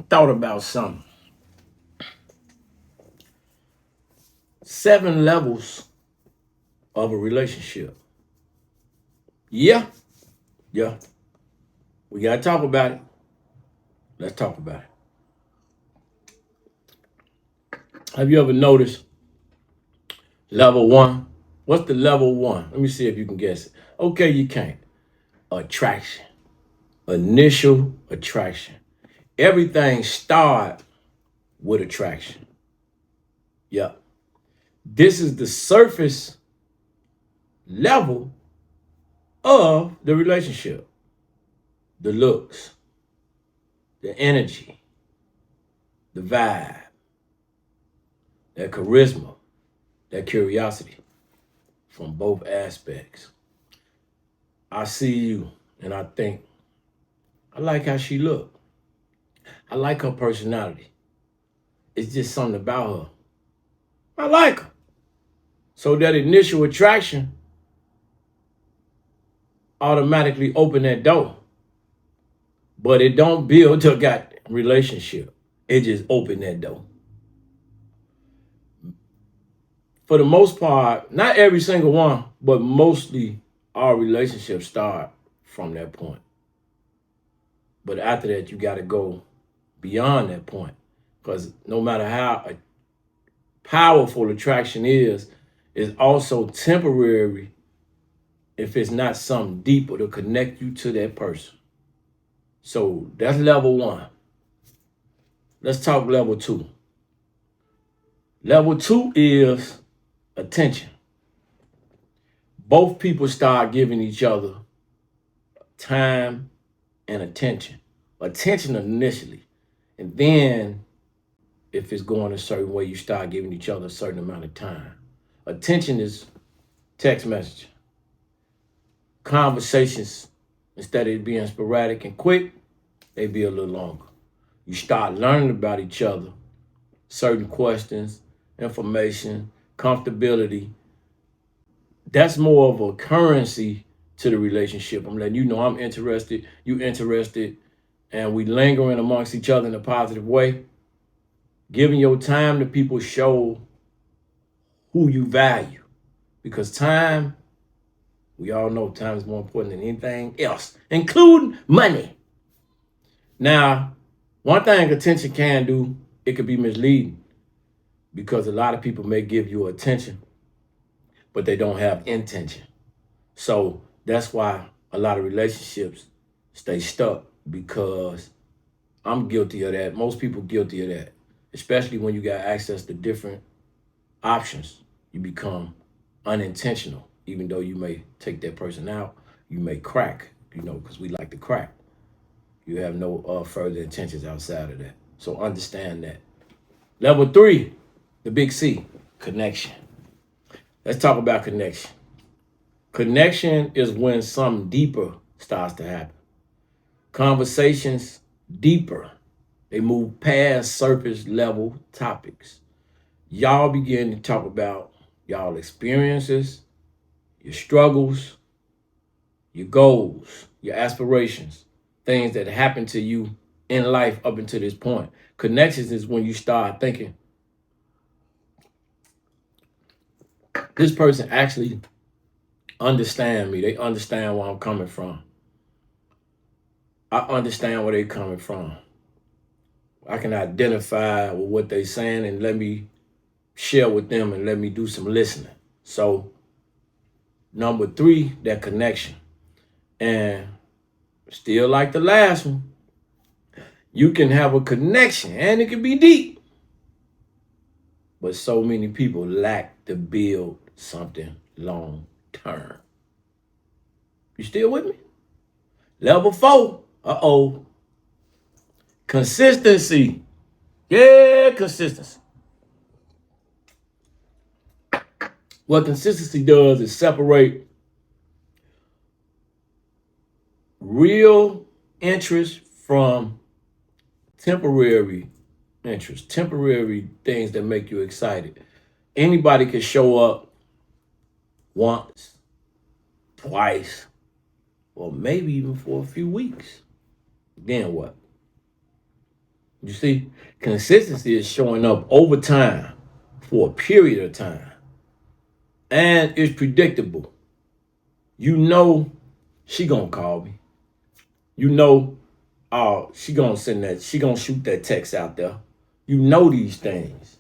thought about something. 7 levels of a relationship. Yeah, yeah. We gotta talk about it. Let's talk about it. Have you ever noticed level 1? What's the level 1? Let me see if you can guess it. Okay, you can't. Attraction. Initial attraction. Everything starts with attraction. Yep. This is the surface level of the relationship. The looks, the energy, the vibe, that charisma, that curiosity from both aspects. I see you and I think, I like how she look. I like her personality. It's just something about her. I like her. So that initial attraction automatically open that door. But it don't build to got relationship. It just open that door. For the most part, not every single one, but mostly our relationships start from that point. But after that, you got to go beyond that point. Because no matter how powerful attraction is, it's also temporary if it's not something deeper to connect you to that person. So that's level 1. Let's talk level 2. Level 2 is attention. Both people start giving each other time and attention. Attention initially. And then if it's going a certain way, you start giving each other a certain amount of time. Attention is text message. Conversations, instead of it being sporadic and quick, they be a little longer. You start learning about each other, certain questions, information, comfortability. That's more of a currency to the relationship. I'm letting you know I'm interested, you interested, and we lingering amongst each other in a positive way. Giving your time to people show who you value. Because time, we all know time is more important than anything else, including money. Now, one thing attention can do, it could be misleading because a lot of people may give you attention, but they don't have intention. So that's why a lot of relationships stay stuck because I'm guilty of that. Most people guilty of that, especially when you got access to different options. You become unintentional, even though you may take that person out, you may crack, because we like to crack. You have no further intentions outside of that. So understand that. Level 3, the big C, connection. Let's talk about connection. Connection is when something deeper starts to happen. Conversations deeper. They move past surface level topics. Y'all begin to talk about y'all experiences, your struggles, your goals, your aspirations, things that happen to you in life up until this point. Connections is when you start thinking, this person actually understand me. They understand where I'm coming from. I understand where they're coming from. I can identify with what they're saying and let me share with them and let me do some listening. So, number 3, that connection. And still like the last one, you can have a connection and it can be deep. But so many people lack to build something long term. You still with me? Level 4, consistency. Yeah, consistency. What consistency does is separate real interest from temporary interest, temporary things that make you excited. Anybody can show up once, twice, or maybe even for a few weeks. Then what? You see, consistency is showing up over time for a period of time. And it's predictable. You know she gonna call me. You know, she gonna she gonna shoot that text out there. You know these things.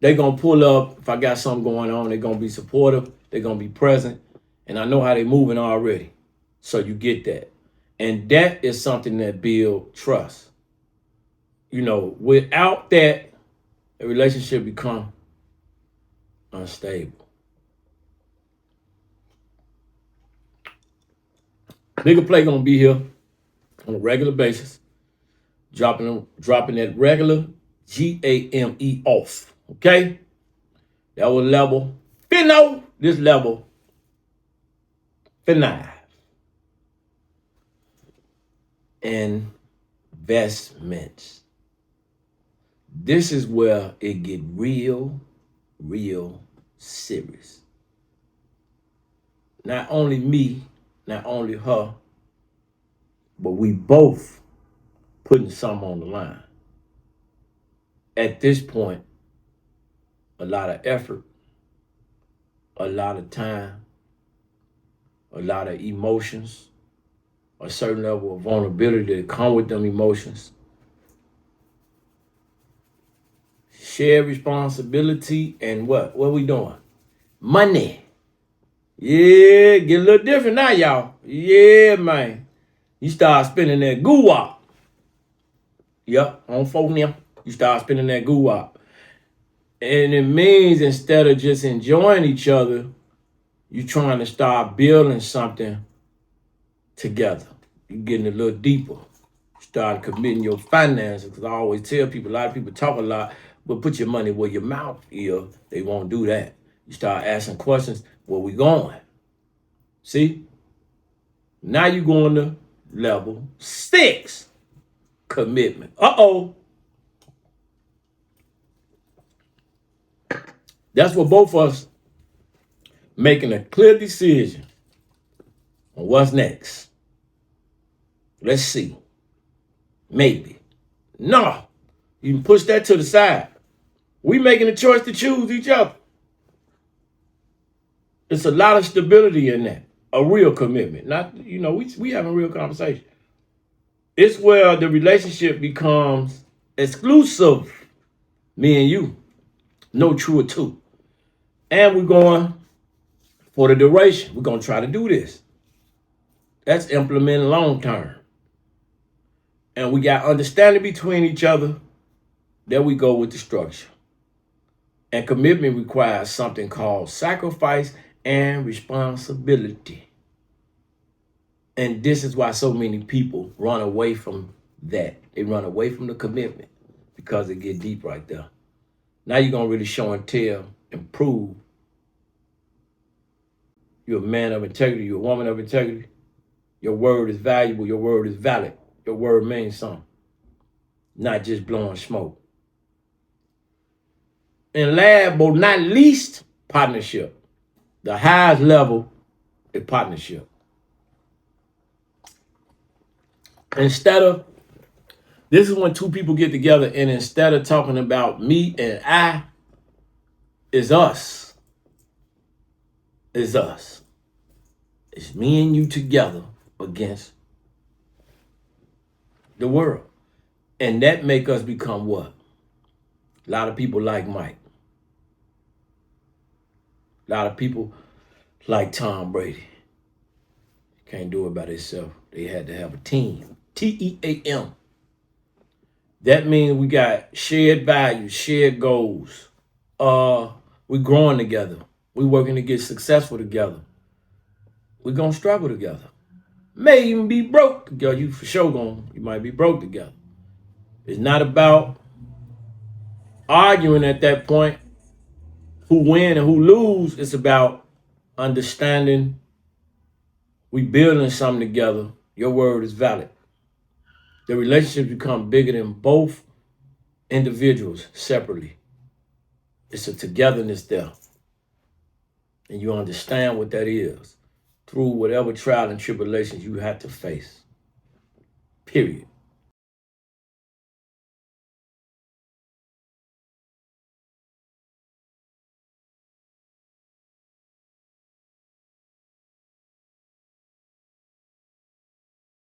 They gonna pull up. If I got something going on, they gonna be supportive. They gonna be present. And I know how they moving already. So you get that. And that is something that builds trust. You know, without that, a relationship become unstable. Bigger Play gonna be here on a regular basis, dropping that regular GAME off. Okay, that was level finno. This level finna. Investments. This is where it get real serious. Not only me, not only her, but we both putting something on the line. At this point, a lot of effort, a lot of time, a lot of emotions, a certain level of vulnerability that come with them emotions. Share responsibility and what? What we doing? Money. Yeah, get a little different now, y'all. Yeah, man. You start spending that goo-wop. Yep, on phone now. You start spending that goo-wop. And it means instead of just enjoying each other, you're trying to start building something together. You're getting a little deeper. Start committing your finances. Because I always tell people, a lot of people talk a lot, but put your money where your mouth is. They won't do that. You start asking questions, where we going? See? Now you're going to level 6, commitment. Uh-oh. That's what both of us making a clear decision on what's next. Let's see. Maybe. No. You can push that to the side. We making a choice to choose each other. It's a lot of stability in that. A real commitment. Not, we having a real conversation. It's where the relationship becomes exclusive. Me and you. No true or two. And we're going for the duration. We're going to try to do this. That's implementing long term. And we got understanding between each other. There we go with the structure. And commitment requires something called sacrifice and responsibility. And this is why so many people run away from that. They run away from the commitment because it get deep right there. Now you're going to really show and tell and prove you're a man of integrity, you're a woman of integrity. Your word is valuable, your word is valid. Your word means something. Not just blowing smoke. And last but not least, partnership. The highest level is partnership. This is when two people get together and instead of talking about me and I, it's us. It's us. It's me and you together against the world. And that make us become what? A lot of people like Mike. A lot of people like Tom Brady. Can't do it by themselves. They had to have a team. TEAM. That means we got shared values, shared goals. We growing together. We working to get successful together. We gonna struggle together. May even be broke together. You for sure you might be broke together. It's not about arguing at that point who win and who lose. It's about understanding we building something together. Your word is valid. The relationships become bigger than both individuals separately. It's a togetherness there. And you understand what that is through whatever trial and tribulations you have to face. Period.